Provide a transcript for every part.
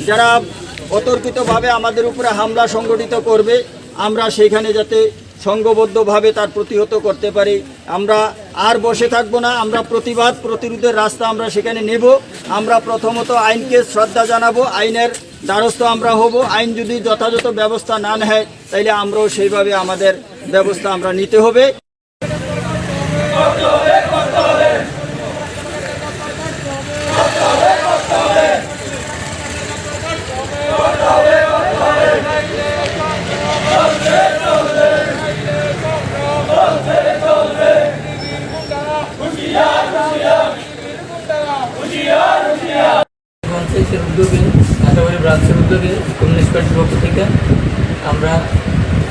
যারা অতর্কিতভাবে আমাদের উপরে হামলা সংগঠিত করবে আমরা সেইখানে যাতে সংঘবদ্ধভাবে তার প্রতিহত করতে পারি। আমরা আর বসে থাকবো না, আমরা প্রতিবাদ প্রতিরোধের রাস্তা আমরা সেখানে নেব। আমরা প্রথমত আইনকে শ্রদ্ধা জানাবো, আইনের দ্বারস্থ আমরা হব। আইন যদি যথাযথ ব্যবস্থা না নেয় তাইলে আমরাও সেইভাবে আমাদের ব্যবস্থা আমরা নিতে হবে। উদ্যোগে আশাবাড়ি ব্রাঞ্চের উদ্যোগে কমিউনিস্ট পার্টির পক্ষ থেকে আমরা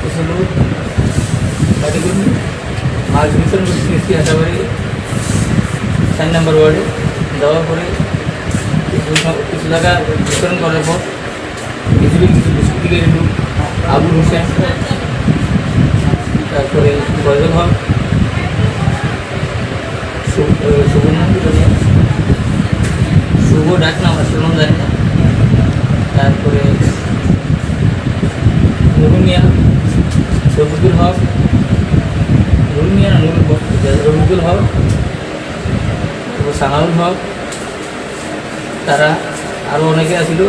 কিছু লোক পার্টি করি মার্চ বিতরণ করতেছি আশাবাড়ি 4 নম্বর ওয়ার্ডে। দেওয়ার পরে কিছু জায়গা বিতরণ করার পর কিছু দুষ্কৃতিকারী লোক আবুল হোসেন, তারপরে ফয়জল হক, শুভ ডাক না আমরা শুনলাম জানি না, তারপরে নুরুমিয়া, রফিকুল হক, নুরুমিয়া না রফিকুল হক, সানাউল হক, তারা আরও অনেকে আছিল।